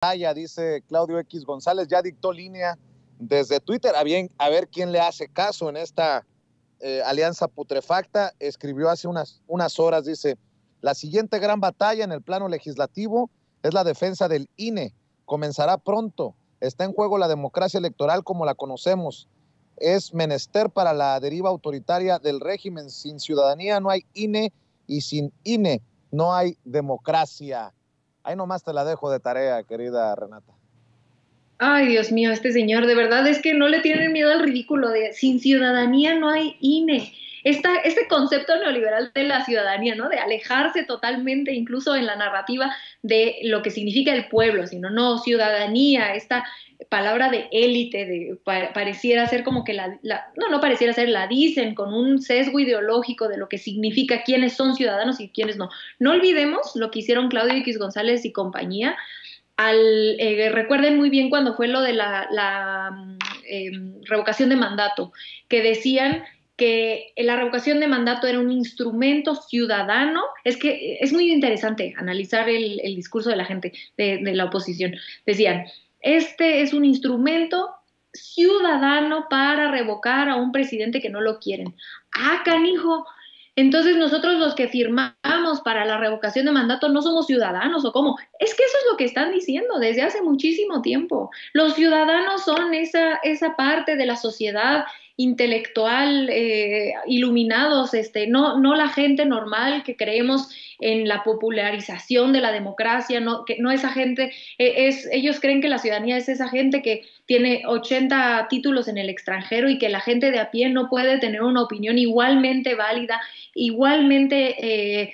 batalla, dice Claudio X González, ya dictó línea desde Twitter, a ver quién le hace caso en esta alianza putrefacta. Escribió hace unas horas, dice, la siguiente gran batalla en el plano legislativo es la defensa del INE. Comenzará pronto. Está en juego la democracia electoral como la conocemos. Es menester para la deriva autoritaria del régimen. Sin ciudadanía no hay INE y sin INE no hay democracia. Ahí nomás te la dejo de tarea, querida Renata. Ay, Dios mío, este señor, de verdad es que no le tienen miedo al ridículo de sin ciudadanía no hay INE. Este concepto neoliberal de la ciudadanía, ¿no? De alejarse totalmente, incluso en la narrativa, de lo que significa el pueblo, sino no, ciudadanía, esta palabra de élite, pareciera ser como que no pareciera ser, la dicen con un sesgo ideológico de lo que significa quiénes son ciudadanos y quiénes no. No olvidemos lo que hicieron Claudio X González y compañía recuerden muy bien cuando fue lo de la revocación de mandato, que decían que la revocación de mandato era un instrumento ciudadano. Es que es muy interesante analizar el discurso de la gente de la oposición. Decían, este es un instrumento ciudadano para revocar a un presidente que no lo quieren. Ah, canijo, entonces nosotros los que firmamos para la revocación de mandato no somos ciudadanos, ¿o cómo? Es que eso es lo que están diciendo desde hace muchísimo tiempo. Los ciudadanos son esa parte de la sociedad intelectual, iluminados, no la gente normal que creemos en la popularización de la democracia, no, que no esa gente, ellos creen que la ciudadanía es esa gente que tiene 80 títulos en el extranjero y que la gente de a pie no puede tener una opinión igualmente válida, igualmente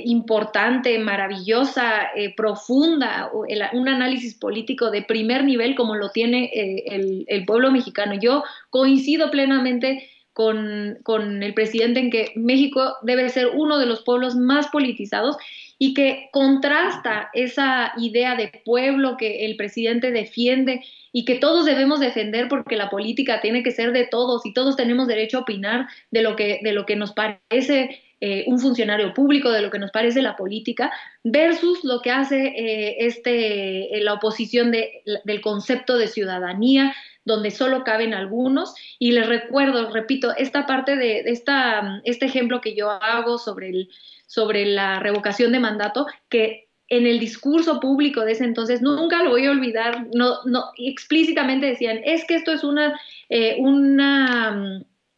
importante, maravillosa, profunda, un análisis político de primer nivel como lo tiene el pueblo mexicano. Yo coincido plenamente con el presidente en que México debe ser uno de los pueblos más politizados y que contrasta esa idea de pueblo que el presidente defiende y que todos debemos defender porque la política tiene que ser de todos y todos tenemos derecho a opinar de lo que nos parece un funcionario público, de lo que nos parece la política, versus lo que hace la oposición del concepto de ciudadanía, donde solo caben algunos. Y les recuerdo, repito, esta parte de este ejemplo que yo hago sobre la revocación de mandato, que en el discurso público de ese entonces, nunca lo voy a olvidar, no explícitamente decían, es que esto es una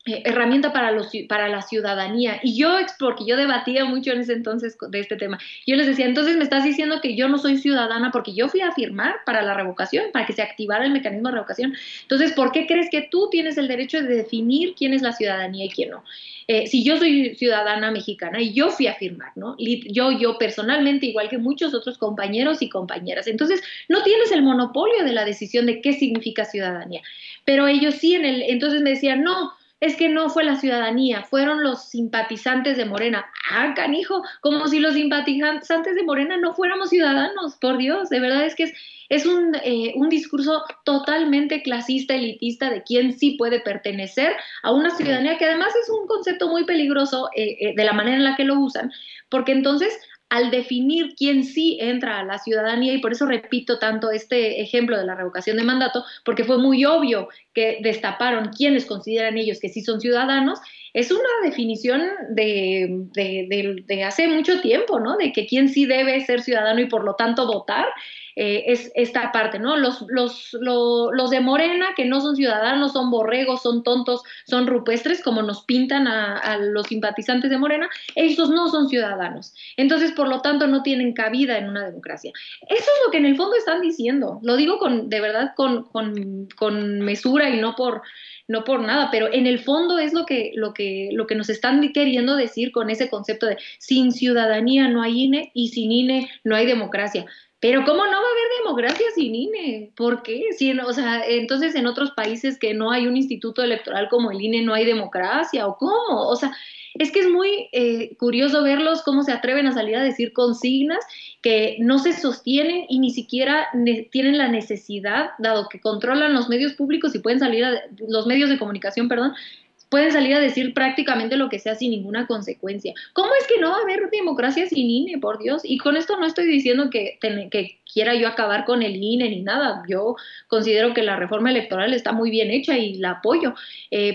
herramienta para la ciudadanía. Y yo, porque yo debatía mucho en ese entonces de este tema, yo les decía, entonces me estás diciendo que yo no soy ciudadana porque yo fui a firmar para la revocación, para que se activara el mecanismo de revocación. Entonces, ¿por qué crees que tú tienes el derecho de definir quién es la ciudadanía y quién no? Si yo soy ciudadana mexicana y yo fui a firmar, ¿no? Yo personalmente, igual que muchos otros compañeros y compañeras. Entonces, no tienes el monopolio de la decisión de qué significa ciudadanía. Pero ellos sí, entonces me decían, no, es que no fue la ciudadanía, fueron los simpatizantes de Morena. Ah, canijo, como si los simpatizantes de Morena no fuéramos ciudadanos, por Dios, de verdad es que es un discurso totalmente clasista, elitista, de quién sí puede pertenecer a una ciudadanía, que además es un concepto muy peligroso de la manera en la que lo usan, porque entonces al definir quién sí entra a la ciudadanía, y por eso repito tanto este ejemplo de la revocación de mandato, porque fue muy obvio que destaparon quienes consideran ellos que sí son ciudadanos, es una definición de hace mucho tiempo, ¿no? De que quién sí debe ser ciudadano y por lo tanto votar, es esta parte, ¿no? Los de Morena, que no son ciudadanos, son borregos, son tontos, son rupestres, como nos pintan a los simpatizantes de Morena, esos no son ciudadanos. Entonces, por lo tanto, no tienen cabida en una democracia. Eso es lo que en el fondo están diciendo. Lo digo de verdad con mesura y no por nada, pero en el fondo es lo que nos están queriendo decir con ese concepto de sin ciudadanía no hay INE y sin INE no hay democracia. Pero ¿cómo no va a haber democracia sin INE? ¿Por qué? O sea, entonces en otros países que no hay un instituto electoral como el INE no hay democracia, ¿o cómo? O sea, es que es muy curioso verlos cómo se atreven a salir a decir consignas que no se sostienen y ni siquiera tienen la necesidad, dado que controlan los medios públicos y pueden salir los medios de comunicación, perdón, pueden salir a decir prácticamente lo que sea sin ninguna consecuencia. ¿Cómo es que no va a haber democracia sin INE, por Dios? Y con esto no estoy diciendo que quiera yo acabar con el INE ni nada. Yo considero que la reforma electoral está muy bien hecha y la apoyo,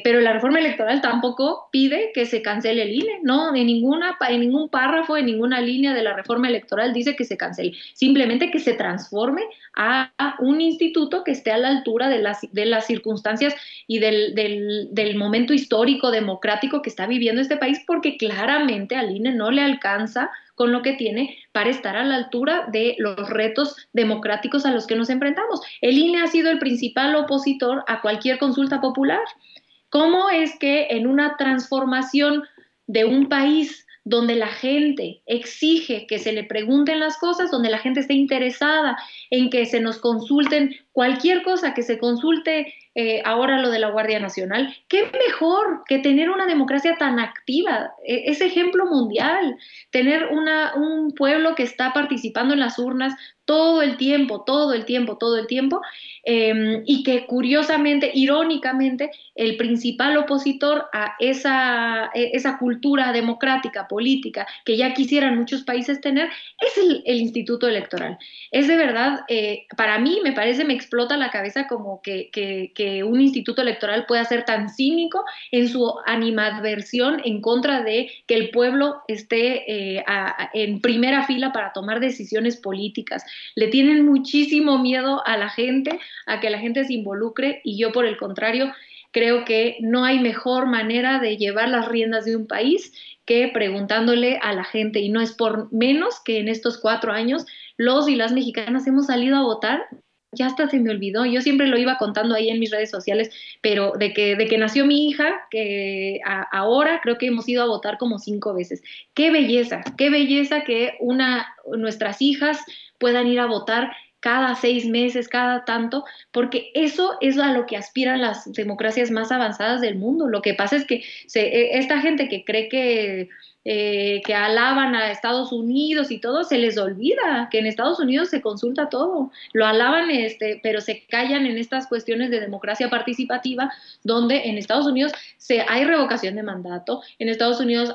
pero la reforma electoral tampoco pide que se cancele el INE, no, en ningún párrafo, en ninguna línea de la reforma electoral dice que se cancele, simplemente que se transforme a un instituto que esté a la altura de las circunstancias y del momento histórico democrático que está viviendo este país, porque claramente al INE no le alcanza con lo que tiene para estar a la altura de los retos democráticos a los que nos enfrentamos. El INE ha sido el principal opositor a cualquier consulta popular. ¿Cómo es que en una transformación de un país donde la gente exige que se le pregunten las cosas, donde la gente esté interesada en que se nos consulten cualquier cosa, que se consulte ahora lo de la Guardia Nacional, qué mejor que tener una democracia tan activa, es ejemplo mundial, tener un pueblo que está participando en las urnas todo el tiempo, y que curiosamente, irónicamente, el principal opositor a esa cultura democrática, política, que ya quisieran muchos países tener, es el Instituto Electoral. Es de verdad, para mí me explota la cabeza como que un instituto electoral pueda ser tan cínico en su animadversión en contra de que el pueblo esté en primera fila para tomar decisiones políticas. Le tienen muchísimo miedo a la gente, a que la gente se involucre, y yo por el contrario creo que no hay mejor manera de llevar las riendas de un país que preguntándole a la gente, y no es por menos que en estos 4 años los y las mexicanas hemos salido a votar. Ya hasta se me olvidó, yo siempre lo iba contando ahí en mis redes sociales, pero de que nació mi hija, que ahora creo que hemos ido a votar como 5 veces. Qué belleza que nuestras hijas puedan ir a votar cada 6 meses, cada tanto, porque eso es a lo que aspiran las democracias más avanzadas del mundo. Lo que pasa es que esta gente que cree que alaban a Estados Unidos y todo, se les olvida que en Estados Unidos se consulta todo, lo alaban, pero se callan en estas cuestiones de democracia participativa, donde en Estados Unidos hay revocación de mandato, en Estados Unidos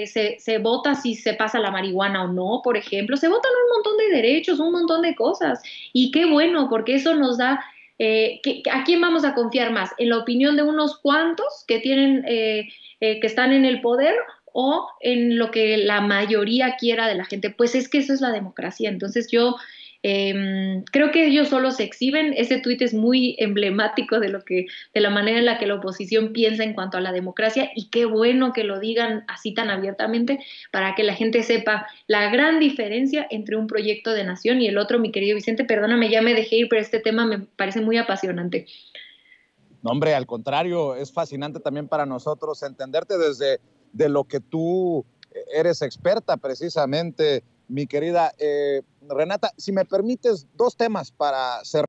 se vota si se pasa la marihuana o no, por ejemplo, se votan un montón de derechos, un montón de cosas, y qué bueno, porque eso nos da ¿a quién vamos a confiar más? ¿En la opinión de unos cuantos que que están en el poder, o en lo que la mayoría quiera de la gente? Pues es que eso es la democracia. Entonces yo creo que ellos solo se exhiben. Ese tuit es muy emblemático de la manera en la que la oposición piensa en cuanto a la democracia, y qué bueno que lo digan así tan abiertamente para que la gente sepa la gran diferencia entre un proyecto de nación y el otro. Mi querido Vicente, perdóname, ya me dejé ir, pero este tema me parece muy apasionante. No, hombre, al contrario, es fascinante también para nosotros entenderte desde de lo que tú eres experta precisamente, mi querida Renata. Si me permites, 2 temas para cerrar.